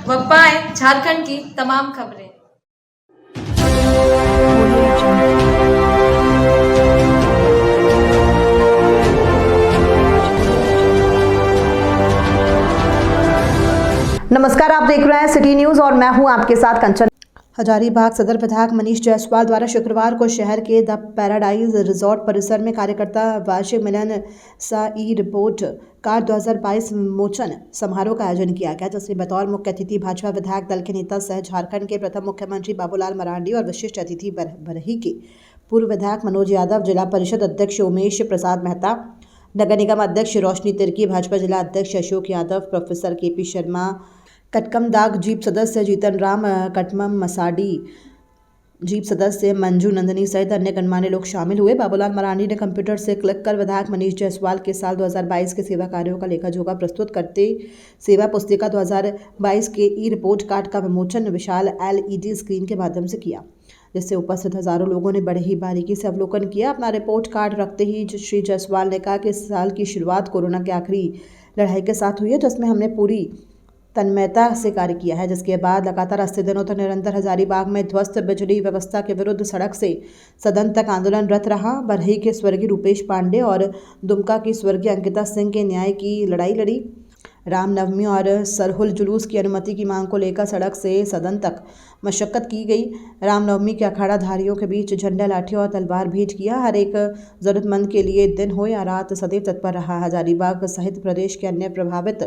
व पाएं झारखंड की तमाम खबरें। नमस्कार, आप देख रहे हैं सिटी न्यूज और मैं हूं आपके साथ कंचन। हजारीबाग सदर विधायक मनीष जायसवाल द्वारा शुक्रवार को शहर के द पैराडाइज रिजॉर्ट परिसर में कार्यकर्ता वार्षिक मिलन सा ई रिपोर्ट कार्ड 2022 विमोचन समारोह का आयोजन किया गया, जिसमें बतौर मुख्य अतिथि भाजपा विधायक दल के नेता सह झारखंड के प्रथम मुख्यमंत्री बाबूलाल मरांडी और विशिष्ट अतिथि बरही के पूर्व विधायक मनोज यादव, जिला परिषद अध्यक्ष उमेश प्रसाद मेहता, नगर निगम अध्यक्ष रोशनी तिर्की, भाजपा जिला अध्यक्ष Ashok Yadav, professor KP Sharma, Katkamdag jeep सदस्य जीतन राम कटमम मसाडी, जीप सदस्य मंजू नंदनी सहित अन्य गणमान्य लोग शामिल हुए। बाबूलाल मरांडी ने कंप्यूटर से क्लिक कर विधायक मनीष जायसवाल के साल 2022 के सेवा कार्यों का लेखा जोखा प्रस्तुत करते सेवा पुस्तिका 2022 के ई रिपोर्ट कार्ड का विमोचन विशाल LED स्क्रीन के माध्यम से किया, जिससे उपस्थित हजारों लोगों ने बड़े ही बारीकी से अवलोकन किया। अपना रिपोर्ट कार्ड रखते ही श्री जायसवाल ने कहा कि इस साल की शुरुआत कोरोना के आखिरी लड़ाई के साथ हुई है, जिसमें हमने पूरी तन्मयता से कार्य किया है, जिसके बाद लगातार 80 दिनों तक निरंतर हजारीबाग में ध्वस्त बिजली व्यवस्था के विरुद्ध सड़क से सदन तक आंदोलनरत रहा। बरही के स्वर्गीय रूपेश पांडे और दुमका की स्वर्गीय अंकिता सिंह के न्याय की लड़ाई लड़ी। रामनवमी और सरहुल जुलूस की अनुमति की मांग को लेकर सड़क से सदन तक मशक्कत की गई। रामनवमी के अखाड़ाधारियों के बीच झंडा, लाठी और तलवार भेंट किया। हर एक जरूरतमंद के लिए दिन हो या रात सदैव तत्पर रहा। हजारीबाग सहित प्रदेश के अन्य प्रभावित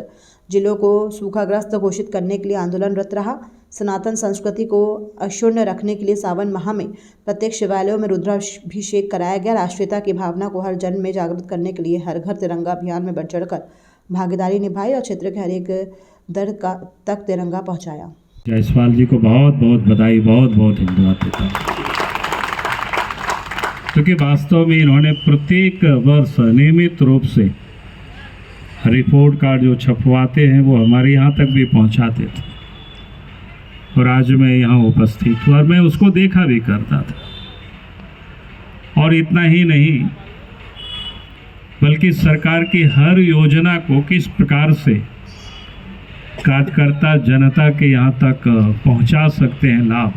जिलों को सूखाग्रस्त घोषित करने के लिए आंदोलनरत रहा। सनातन संस्कृति को अक्षुण्ण रखने के लिए सावन माह में प्रत्येक शिवालयों में रुद्राभिषेक कराया गया। राष्ट्रीयता की भावना को हर जन में जागृत करने के लिए हर घर तिरंगा अभियान में बढ़ चढ़कर भागीदारी निभाई और क्षेत्र के हर एक दर तक तिरंगा पहुंचाया। जायसवाल जी को बहुत बहुत बधाई, बहुत बहुत धन्यवाद देता हूँ, क्योंकि वास्तव में इन्होंने प्रत्येक वर्ष नियमित रूप से रिपोर्ट कार्ड जो छपवाते हैं वो हमारे यहाँ तक भी पहुँचाते थे, और आज मैं यहाँ उपस्थित हूँ और मैं उसको देखा भी करता था। और इतना ही नहीं, बल्कि सरकार की हर योजना को किस प्रकार से कार्यकर्ता जनता के यहाँ तक पहुँचा सकते हैं लाभ,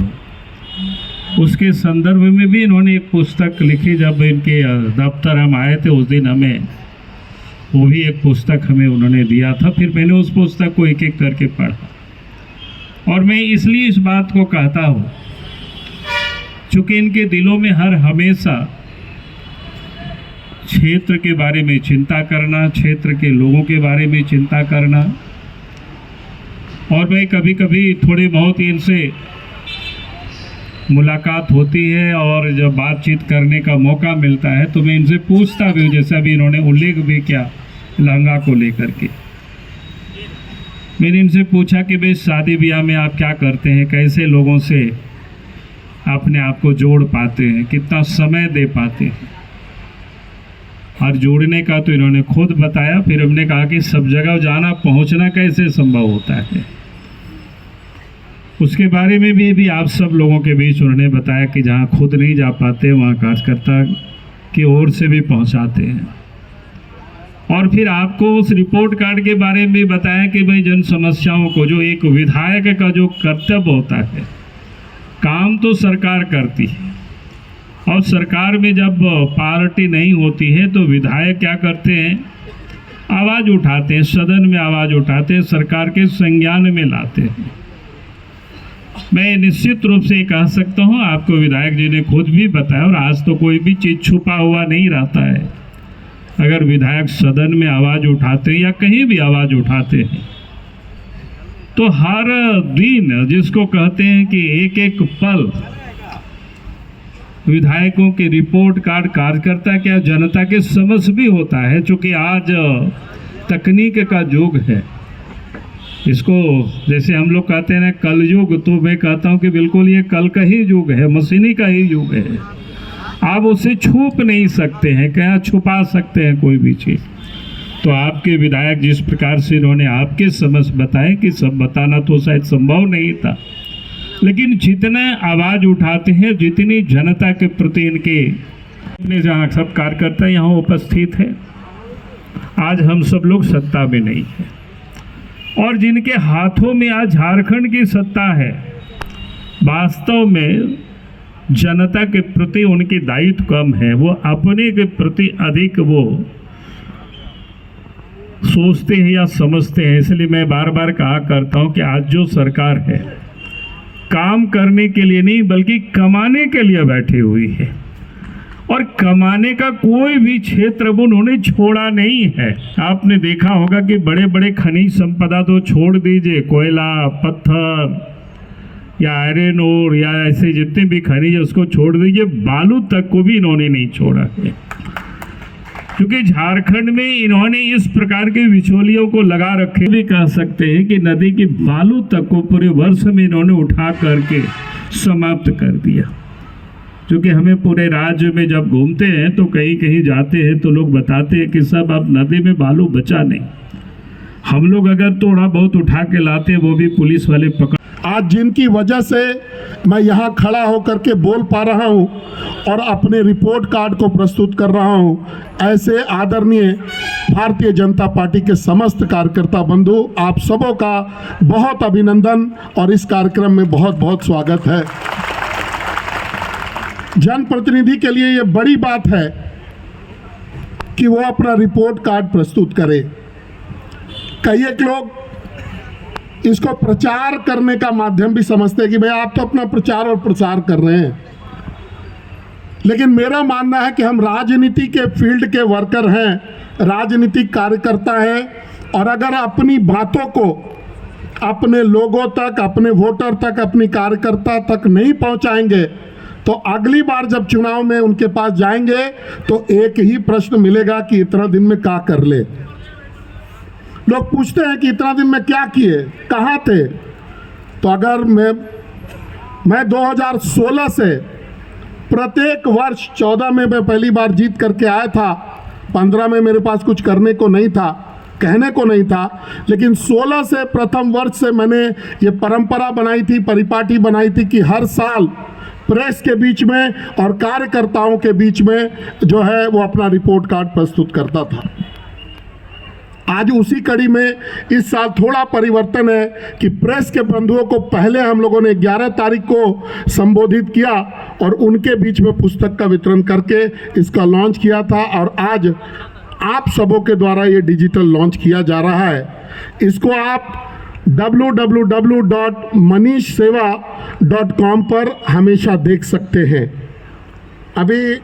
उसके संदर्भ में भी इन्होंने एक पुस्तक लिखी। जब इनके दफ्तर हम आए थे उस दिन हमें वो भी एक पुस्तक हमें उन्होंने दिया था। फिर मैंने उस पुस्तक को एक एक करके पढ़ा, और मैं इसलिए इस बात को कहता हूँ चूँकि इनके दिलों में हर हमेशा क्षेत्र के बारे में चिंता करना, क्षेत्र के लोगों के बारे में चिंता करना। और मैं कभी कभी थोड़ी बहुत इनसे मुलाकात होती है और जब बातचीत करने का मौका मिलता है तो मैं इनसे पूछता भी हूँ, जैसे अभी इन्होंने उल्लेख भी किया लहंगा को लेकर के। मैंने इनसे पूछा कि भाई शादी ब्याह में आप क्या करते हैं, कैसे लोगों से अपने आप को जोड़ पाते हैं, कितना समय दे पाते हैं। और जोड़ने का तो इन्होंने खुद बताया। फिर हमने कहा कि सब जगह जाना पहुंचना कैसे संभव होता है, उसके बारे में भी आप सब लोगों के बीच उन्होंने बताया कि जहां खुद नहीं जा पाते वहां कार्यकर्ता की ओर से भी पहुंचाते हैं। और फिर आपको उस रिपोर्ट कार्ड के बारे में भी बताया कि भाई जन समस्याओं को, जो एक विधायक का जो कर्तव्य होता है, काम तो सरकार करती है, और सरकार में जब पार्टी नहीं होती है तो विधायक क्या करते हैं, आवाज़ उठाते हैं, सदन में आवाज़ उठाते हैं, सरकार के संज्ञान में लाते हैं। मैं निश्चित रूप से कह सकता हूं, आपको विधायक जी ने खुद भी बताया, और आज तो कोई भी चीज़ छुपा हुआ नहीं रहता है। अगर विधायक सदन में आवाज़ उठाते हैं या कहीं भी आवाज़ उठाते हैं तो हर दिन, जिसको कहते हैं कि एक एक पल, विधायकों के रिपोर्ट कार्ड कार्यकर्ता क्या जनता के समझ भी होता है। चूँकि आज तकनीक का युग है, इसको जैसे हम लोग कहते हैं ना कलयुग, तो मैं कहता हूँ कि बिल्कुल ये कल का ही युग है, मशीनी का ही युग है। आप उसे छुप नहीं सकते हैं, क्या छुपा सकते हैं कोई भी चीज़। तो आपके विधायक जिस प्रकार से इन्होंने आपके समझ बताए कि सब बताना तो शायद संभव नहीं था, लेकिन जितना आवाज़ उठाते हैं, जितनी जनता के प्रति इनके जहाँ सब कार्यकर्ता यहाँ उपस्थित है, आज हम सब लोग सत्ता में नहीं है और जिनके हाथों में आज झारखंड की सत्ता है, वास्तव में जनता के प्रति उनकी दायित्व कम है, वो अपने के प्रति अधिक वो सोचते हैं या समझते हैं। इसलिए मैं बार बार कहा करता हूं कि आज जो सरकार है काम करने के लिए नहीं बल्कि कमाने के लिए बैठी हुई है, और कमाने का कोई भी क्षेत्र वो उन्होंने छोड़ा नहीं है। आपने देखा होगा कि बड़े बड़े खनिज संपदा तो छोड़ दीजिए, कोयला, पत्थर या आयरन ओर या ऐसे जितने भी खनिज है उसको छोड़ दीजिए, बालू तक को भी इन्होंने नहीं छोड़ा है। क्योंकि झारखंड में इन्होंने इस प्रकार के बिचौलियों को लगा रखे, भी कह सकते हैं कि नदी की बालू तक को पूरे वर्ष में इन्होंने उठा करके समाप्त कर दिया। क्योंकि हमें पूरे राज्य में जब घूमते हैं तो कहीं कहीं जाते हैं तो लोग बताते हैं कि सब अब नदी में बालू बचा नहीं, हम लोग अगर थोड़ा बहुत उठा के लाते वो भी पुलिस वाले पकड़। आज जिनकी वजह से मैं यहाँ खड़ा होकर के बोल पा रहा हूँ और अपने रिपोर्ट कार्ड को प्रस्तुत कर रहा हूँ, ऐसे आदरणीय भारतीय जनता पार्टी के समस्त कार्यकर्ता बंधु, आप सबों का बहुत अभिनंदन और इस कार्यक्रम में बहुत बहुत स्वागत है। जनप्रतिनिधि के लिए ये बड़ी बात है कि वो अपना रिपोर्ट कार्ड प्रस्तुत करे। कई एक लोग इसको प्रचार करने का माध्यम भी समझते हैं कि भाई आप तो अपना प्रचार और प्रसार कर रहे हैं, लेकिन मेरा मानना है कि हम राजनीति के फील्ड के वर्कर हैं, राजनीतिक कार्यकर्ता हैं, और अगर अपनी बातों को अपने लोगों तक, अपने वोटर तक, अपनी कार्यकर्ता तक नहीं पहुंचाएंगे तो अगली बार जब चुनाव में उनके पास जाएंगे तो एक ही प्रश्न मिलेगा कि इतना दिन में क्या कर ले। लोग पूछते हैं कि इतना दिन में क्या किए, कहाँ थे। तो अगर मैं 2016 से प्रत्येक वर्ष 14 में मैं पहली बार जीत करके आया था, 15 में मेरे पास कुछ करने को नहीं था, कहने को नहीं था, लेकिन 16 से प्रथम वर्ष से मैंने ये परंपरा बनाई थी, परिपाटी बनाई थी कि हर साल प्रेस के बीच में और कार्यकर्ताओं के बीच में जो है वो अपना रिपोर्ट कार्ड प्रस्तुत करता था। आज उसी कड़ी में इस साल थोड़ा परिवर्तन है कि प्रेस के बंधुओं को पहले हम लोगों ने 11 तारीख को संबोधित किया और उनके बीच में पुस्तक का वितरण करके इसका लॉन्च किया था, और आज आप सबों के द्वारा ये डिजिटल लॉन्च किया जा रहा है। इसको आप www.manishseva.com पर हमेशा देख सकते हैं। अभी